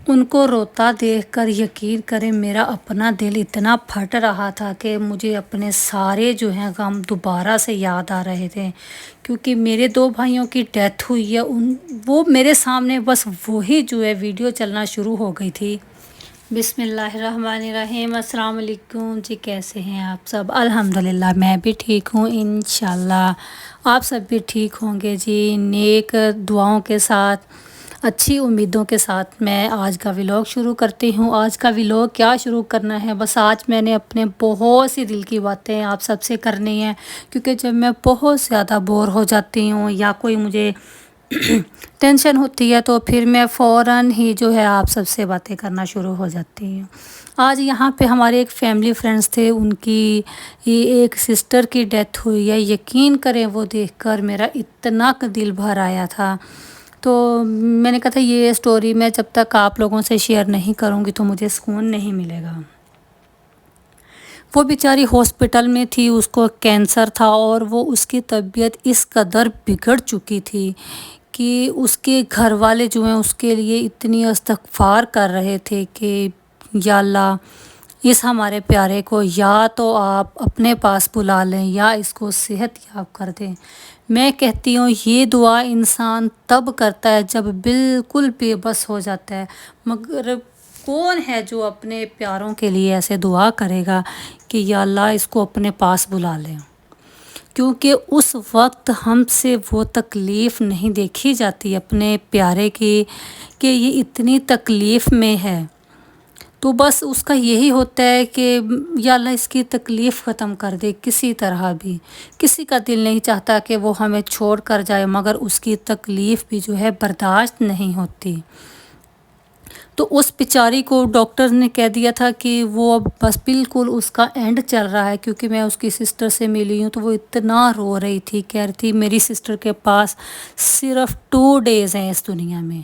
ان کو روتا دیکھ کر یقین کریں میرا اپنا دل اتنا پھٹ رہا تھا کہ مجھے اپنے سارے جو ہیں غم دوبارہ سے یاد آ رہے تھے، کیونکہ میرے 2 بھائیوں کی ڈیتھ ہوئی ہے۔ وہ میرے سامنے بس وہی جو ہے ویڈیو چلنا شروع ہو گئی تھی۔ بسم اللہ الرحمن الرحیم۔ السلام علیکم جی، کیسے ہیں آپ سب؟ الحمدللہ میں بھی ٹھیک ہوں، انشاءاللہ آپ سب بھی ٹھیک ہوں گے جی۔ نیک دعاؤں کے ساتھ، اچھی امیدوں کے ساتھ میں آج کا ولاگ شروع کرتی ہوں۔ آج کا ولاگ کیا شروع کرنا ہے، بس آج میں نے اپنے بہت سی دل کی باتیں آپ سب سے کرنی ہیں، کیونکہ جب میں بہت زیادہ بور ہو جاتی ہوں یا کوئی مجھے ٹینشن ہوتی ہے تو پھر میں فوراً ہی جو ہے آپ سب سے باتیں کرنا شروع ہو جاتی ہوں۔ آج یہاں پہ ہمارے ایک فیملی فرینڈس تھے، ان کی ایک سسٹر کی ڈیتھ ہوئی ہے۔ یقین کریں وہ دیکھ کر میرا اتنا دل بھر آیا تھا، تو میں نے کہا تھا یہ سٹوری میں جب تک آپ لوگوں سے شیئر نہیں کروں گی تو مجھے سکون نہیں ملے گا۔ وہ بیچاری ہاسپٹل میں تھی، اس کو کینسر تھا اور وہ اس کی طبیعت اس قدر بگڑ چکی تھی کہ اس کے گھر والے جو ہیں اس کے لیے اتنی استغفار کر رہے تھے کہ یا اللہ اس ہمارے پیارے کو یا تو آپ اپنے پاس بلا لیں یا اس کو صحت یاب کر دیں۔ میں کہتی ہوں یہ دعا انسان تب کرتا ہے جب بالکل بے بس ہو جاتا ہے، مگر کون ہے جو اپنے پیاروں کے لیے ایسے دعا کرے گا کہ یا اللہ اس کو اپنے پاس بلا لیں، کیونکہ اس وقت ہم سے وہ تکلیف نہیں دیکھی جاتی اپنے پیارے کی کہ یہ اتنی تکلیف میں ہے، تو بس اس کا یہی ہوتا ہے کہ یا اللہ اس کی تکلیف ختم کر دے کسی طرح بھی۔ کسی کا دل نہیں چاہتا کہ وہ ہمیں چھوڑ کر جائے، مگر اس کی تکلیف بھی جو ہے برداشت نہیں ہوتی۔ تو اس بیچاری کو ڈاکٹر نے کہہ دیا تھا کہ وہ اب بس بالکل اس کا اینڈ چل رہا ہے، کیونکہ میں اس کی سسٹر سے ملی ہوں تو وہ اتنا رو رہی تھی، کہہ رہی تھی میری سسٹر کے پاس صرف 2 ڈیز ہیں اس دنیا میں۔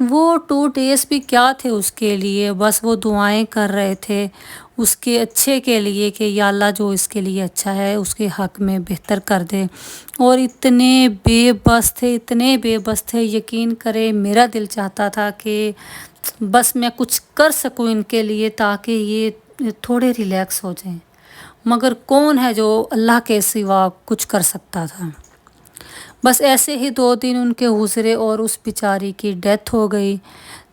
وہ 2 ڈیز بھی کیا تھے اس کے لیے، بس وہ دعائیں کر رہے تھے اس کے اچھے کے لیے کہ یا اللہ جو اس کے لیے اچھا ہے اس کے حق میں بہتر کر دے، اور اتنے بے بس تھے، اتنے بے بس تھے۔ یقین کرے میرا دل چاہتا تھا کہ بس میں کچھ کر سکوں ان کے لیے تاکہ یہ تھوڑے ریلیکس ہو جائیں، مگر کون ہے جو اللہ کے سوا کچھ کر سکتا تھا۔ بس ایسے ہی 2 دن ان کے گزرے اور اس بیچاری کی ڈیتھ ہو گئی۔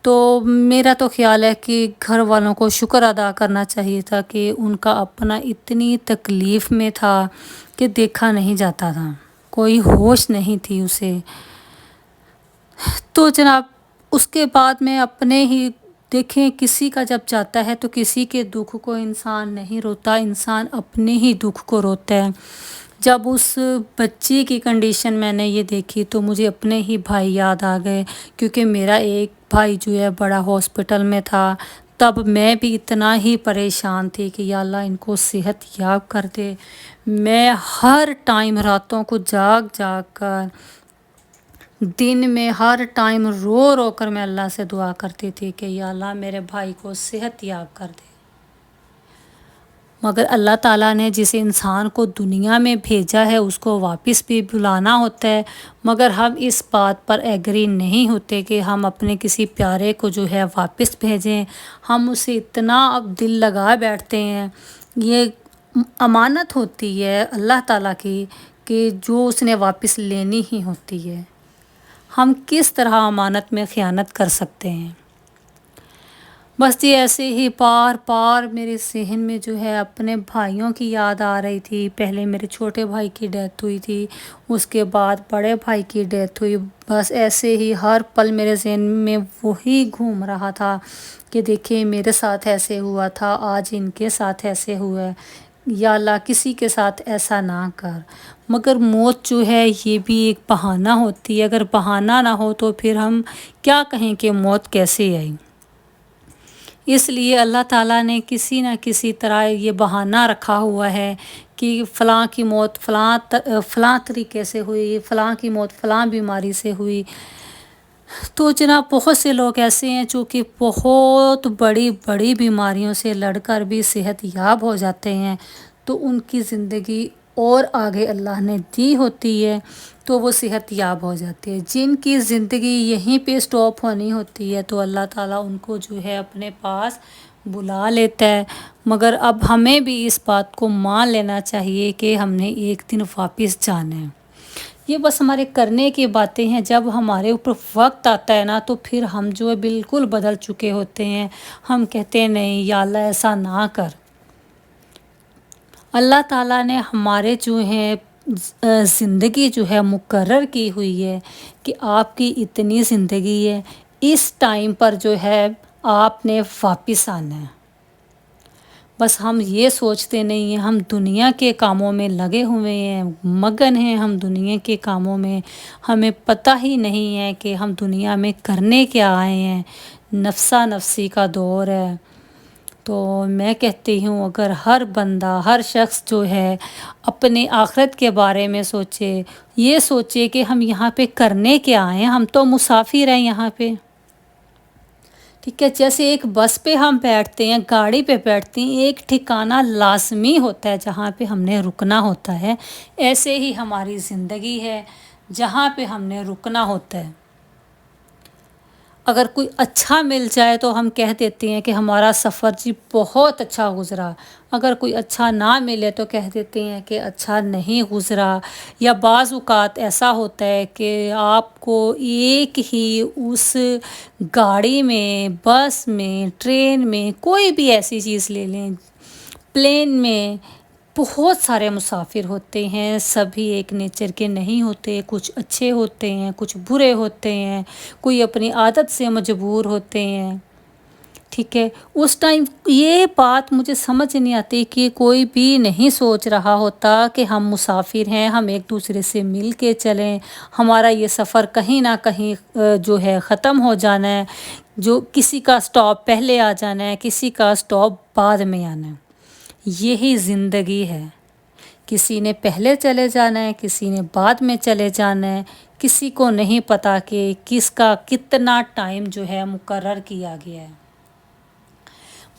تو میرا تو خیال ہے کہ گھر والوں کو شکر ادا کرنا چاہیے تھا کہ ان کا اپنا اتنی تکلیف میں تھا کہ دیکھا نہیں جاتا تھا، کوئی ہوش نہیں تھی اسے۔ تو جناب اس کے بعد میں اپنے ہی دیکھیں، کسی کا جب جاتا ہے تو کسی کے دکھ کو انسان نہیں روتا، انسان اپنے ہی دکھ کو روتا ہے۔ جب اس بچی کی کنڈیشن میں نے یہ دیکھی تو مجھے اپنے ہی بھائی یاد آ گئے، کیونکہ میرا ایک بھائی جو ہے بڑا ہاسپٹل میں تھا، تب میں بھی اتنا ہی پریشان تھی کہ یا اللہ ان کو صحت یاب کر دے۔ میں ہر ٹائم راتوں کو جاگ جاگ کر، دن میں ہر ٹائم رو رو کر میں اللہ سے دعا کرتی تھی کہ یا اللہ میرے بھائی کو صحت یاب کر دے۔ مگر اللہ تعالیٰ نے جس انسان کو دنیا میں بھیجا ہے اس کو واپس بھی بلانا ہوتا ہے، مگر ہم اس بات پر ایگری نہیں ہوتے کہ ہم اپنے کسی پیارے کو جو ہے واپس بھیجیں۔ ہم اسے اتنا اب دل لگا بیٹھتے ہیں، یہ امانت ہوتی ہے اللہ تعالیٰ کی کہ جو اس نے واپس لینی ہی ہوتی ہے، ہم کس طرح امانت میں خیانت کر سکتے ہیں۔ بس یہ ایسے ہی پار پار میرے ذہن میں جو ہے اپنے بھائیوں کی یاد آ رہی تھی۔ پہلے میرے چھوٹے بھائی کی ڈیتھ ہوئی تھی، اس کے بعد بڑے بھائی کی ڈیتھ ہوئی، بس ایسے ہی ہر پل میرے ذہن میں وہی گھوم رہا تھا کہ دیکھیں میرے ساتھ ایسے ہوا تھا، آج ان کے ساتھ ایسے ہوا ہے، یا اللہ کسی کے ساتھ ایسا نہ کر۔ مگر موت جو ہے یہ بھی ایک بہانہ ہوتی ہے، اگر بہانہ نہ ہو تو پھر ہم کیا کہیں کہ موت کیسے آئی۔ اس لیے اللہ تعالیٰ نے کسی نہ کسی طرح یہ بہانہ رکھا ہوا ہے کہ فلاں کی موت فلاں طریقے سے ہوئی، فلاں کی موت فلاں بیماری سے ہوئی۔ تو جناب بہت سے لوگ ایسے ہیں جو کہ بہت بڑی بڑی بیماریوں سے لڑ کر بھی صحت یاب ہو جاتے ہیں، تو ان کی زندگی اور آگے اللہ نے دی ہوتی ہے تو وہ صحت یاب ہو جاتی ہے۔ جن کی زندگی یہیں پہ سٹاپ ہونی ہوتی ہے تو اللہ تعالیٰ ان کو جو ہے اپنے پاس بلا لیتا ہے، مگر اب ہمیں بھی اس بات کو مان لینا چاہیے کہ ہم نے ایک دن واپس جانا ہے۔ یہ بس ہمارے کرنے کی باتیں ہیں، جب ہمارے اوپر وقت آتا ہے نا تو پھر ہم جو ہے بالکل بدل چکے ہوتے ہیں۔ ہم کہتے ہیں نہیں یا اللہ ایسا نہ کر۔ اللہ تعالیٰ نے ہمارے جو ہے زندگی جو ہے مقرر کی ہوئی ہے کہ آپ کی اتنی زندگی ہے، اس ٹائم پر جو ہے آپ نے واپس آنا ہے۔ بس ہم یہ سوچتے نہیں ہیں، ہم دنیا کے کاموں میں لگے ہوئے ہیں، مگن ہیں ہم دنیا کے کاموں میں، ہمیں پتہ ہی نہیں ہے کہ ہم دنیا میں کرنے کیا آئے ہیں۔ نفسا نفسی کا دور ہے۔ تو میں کہتی ہوں اگر ہر بندہ، ہر شخص جو ہے اپنے آخرت کے بارے میں سوچے، یہ سوچے کہ ہم یہاں پہ کرنے کیا آئے ہیں، ہم تو مسافر ہیں یہاں پہ، ٹھیک ہے۔ جیسے ایک بس پہ ہم بیٹھتے ہیں، گاڑی پہ بیٹھتے ہیں، ایک ٹھکانہ لازمی ہوتا ہے جہاں پہ ہم نے رکنا ہوتا ہے، ایسے ہی ہماری زندگی ہے جہاں پہ ہم نے رکنا ہوتا ہے۔ اگر کوئی اچھا مل جائے تو ہم کہہ دیتے ہیں کہ ہمارا سفر جی بہت اچھا گزرا، اگر کوئی اچھا نہ ملے تو کہہ دیتے ہیں کہ اچھا نہیں گزرا۔ یا بعض اوقات ایسا ہوتا ہے کہ آپ کو ایک ہی اس گاڑی میں، بس میں، ٹرین میں، کوئی بھی ایسی چیز لے لیں، پلین میں بہت سارے مسافر ہوتے ہیں، سبھی ایک نیچر کے نہیں ہوتے، کچھ اچھے ہوتے ہیں، کچھ برے ہوتے ہیں، کوئی اپنی عادت سے مجبور ہوتے ہیں، ٹھیک ہے۔ اس ٹائم یہ بات مجھے سمجھ نہیں آتی کہ کوئی بھی نہیں سوچ رہا ہوتا کہ ہم مسافر ہیں، ہم ایک دوسرے سے مل کے چلیں، ہمارا یہ سفر کہیں نہ کہیں جو ہے ختم ہو جانا ہے، جو کسی کا سٹاپ پہلے آ جانا ہے، کسی کا سٹاپ بعد میں آنا ہے۔ یہی زندگی ہے، کسی نے پہلے چلے جانا ہے، کسی نے بعد میں چلے جانا ہے، کسی کو نہیں پتہ کہ کس کا کتنا ٹائم جو ہے مقرر کیا گیا ہے۔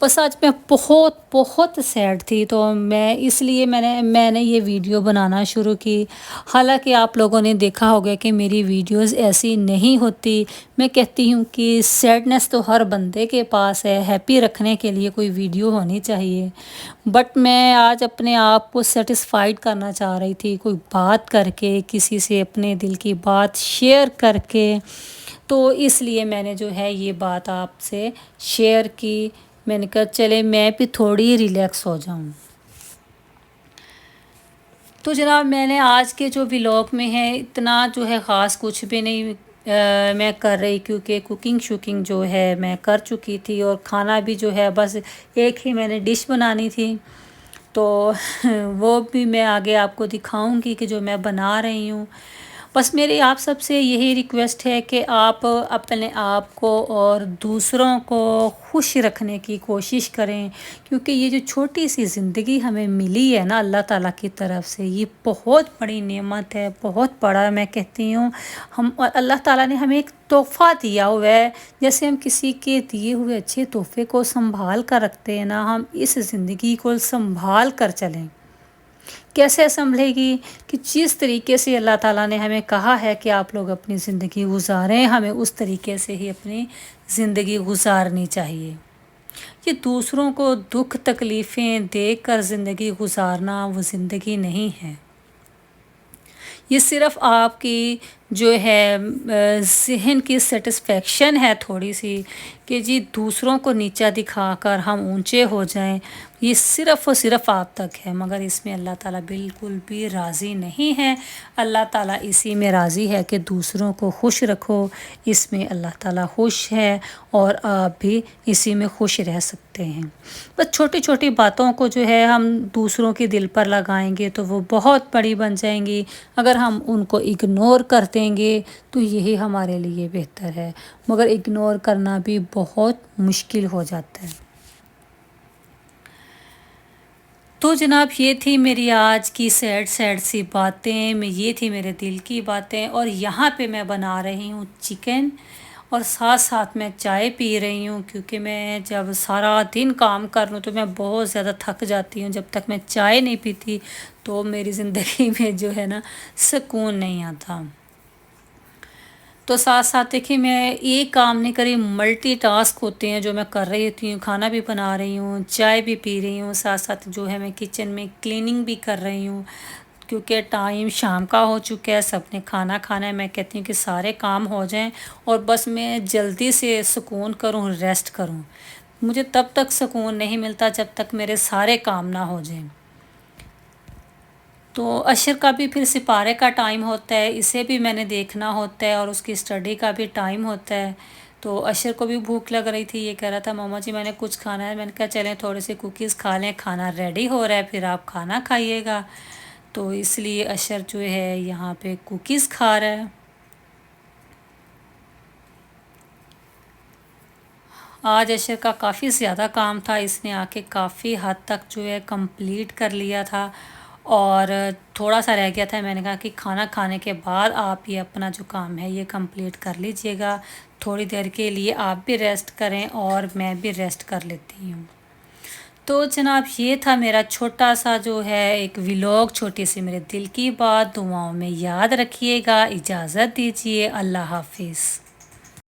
بس آج میں بہت سیڈ تھی، تو اس لیے میں نے یہ ویڈیو بنانا شروع کی۔ حالانکہ آپ لوگوں نے دیکھا ہوگا کہ میری ویڈیوز ایسی نہیں ہوتی، میں کہتی ہوں کہ سیڈنس تو ہر بندے کے پاس ہے، ہیپی رکھنے کے لیے کوئی ویڈیو ہونی چاہیے، بٹ میں آج اپنے آپ کو سیٹسفائیڈ کرنا چاہ رہی تھی، کوئی بات کر کے، کسی سے اپنے دل کی بات شیئر کر کے، تو اس لیے میں نے جو ہے یہ بات آپ سے شیئر کی۔ میں نے کہا چلے میں بھی تھوڑی ریلیکس ہو جاؤں۔ تو جناب میں نے آج کے جو ولاگ میں ہے اتنا جو ہے خاص کچھ بھی نہیں میں کر رہی، کیونکہ کوکنگ جو ہے میں کر چکی تھی، اور کھانا بھی جو ہے بس ایک ہی میں نے ڈش بنانی تھی، تو وہ بھی میں آگے آپ کو دکھاؤں گی کہ جو میں بنا رہی ہوں۔ بس میری آپ سب سے یہی ریکویسٹ ہے کہ آپ اپنے آپ کو اور دوسروں کو خوش رکھنے کی کوشش کریں، کیونکہ یہ جو چھوٹی سی زندگی ہمیں ملی ہے نا اللہ تعالیٰ کی طرف سے، یہ بہت بڑی نعمت ہے، بہت بڑا میں کہتی ہوں۔ اللہ تعالیٰ نے ہمیں ایک تحفہ دیا ہوا ہے، جیسے ہم کسی کے دیے ہوئے اچھے تحفے کو سنبھال کر رکھتے ہیں نا، ہم اس زندگی کو سنبھال کر چلیں۔ کیسے سنبھلے گی؟ کہ جس طریقے سے اللہ تعالیٰ نے ہمیں کہا ہے کہ آپ لوگ اپنی زندگی گزاریں، ہمیں اس طریقے سے ہی اپنی زندگی گزارنی چاہیے۔ یہ دوسروں کو دکھ تکلیفیں دے کر زندگی گزارنا وہ زندگی نہیں ہے۔ یہ صرف آپ کی جو ہے ذہن کی سیٹسفیکشن ہے تھوڑی سی، کہ جی دوسروں کو نیچا دکھا کر ہم اونچے ہو جائیں، یہ صرف اور صرف آپ تک ہے، مگر اس میں اللہ تعالیٰ بالکل بھی راضی نہیں ہے۔ اللہ تعالیٰ اسی میں راضی ہے کہ دوسروں کو خوش رکھو، اس میں اللہ تعالیٰ خوش ہے، اور آپ بھی اسی میں خوش رہ سکتے ہیں۔ بس چھوٹی چھوٹی باتوں کو جو ہے ہم دوسروں کے دل پر لگائیں گے تو وہ بہت بڑی بن جائیں گی، اگر ہم ان کو اگنور کر دیں گے تو یہی ہمارے لیے بہتر ہے، مگر اگنور کرنا بھی بہت مشکل ہو جاتا ہے۔ تو جناب یہ تھی میری آج کی سیڈ سی باتیں، یہ تھی میرے دل کی باتیں، اور یہاں پہ میں بنا رہی ہوں چکن، اور ساتھ ساتھ میں چائے پی رہی ہوں، کیونکہ میں جب سارا دن کام کر لوں تو میں بہت زیادہ تھک جاتی ہوں۔ جب تک میں چائے نہیں پیتی تو میری زندگی میں جو ہے نا سکون نہیں آتا۔ تو ساتھ ساتھ دیکھیے میں ایک کام نہیں کری، ملٹی ٹاسک ہوتے ہیں جو میں کر رہی ہوتی ہوں، کھانا بھی بنا رہی ہوں، چائے بھی پی رہی ہوں، ساتھ ساتھ جو ہے میں کچن میں کلیننگ بھی کر رہی ہوں، کیونکہ ٹائم شام کا ہو چکا ہے، سب نے کھانا کھانا ہے۔ میں کہتی ہوں کہ سارے کام ہو جائیں اور بس میں جلدی سے سکون کروں، ریسٹ کروں۔ مجھے تب تک سکون نہیں ملتا جب تک میرے سارے کام نہ ہو جائیں۔ تو عشر کا بھی پھر سپارے کا ٹائم ہوتا ہے، اسے بھی میں نے دیکھنا ہوتا ہے، اور اس کی اسٹڈی کا بھی ٹائم ہوتا ہے۔ تو عشر کو بھی بھوک لگ رہی تھی، یہ کہہ رہا تھا ماما جی میں نے کچھ کھانا ہے۔ میں نے کہا چلیں تھوڑے سے کوکیز کھا لیں، کھانا ریڈی ہو رہا ہے، پھر آپ کھانا کھائیے گا۔ تو اس لیے عشر جو ہے یہاں پہ کوکیز کھا رہا ہے۔ آج عشر کا کافی زیادہ کام تھا، اس نے آ کے کافی حد تک جو ہے کمپلیٹ کر لیا تھا، اور تھوڑا سا رہ گیا تھا۔ میں نے کہا کہ کھانا کھانے کے بعد آپ یہ اپنا جو کام ہے یہ کمپلیٹ کر لیجئے گا، تھوڑی دیر کے لیے آپ بھی ریسٹ کریں اور میں بھی ریسٹ کر لیتی ہوں۔ تو جناب یہ تھا میرا چھوٹا سا جو ہے ایک ولاگ، چھوٹی سی میرے دل کی بات۔ دعاؤں میں یاد رکھیے گا، اجازت دیجیے، اللہ حافظ۔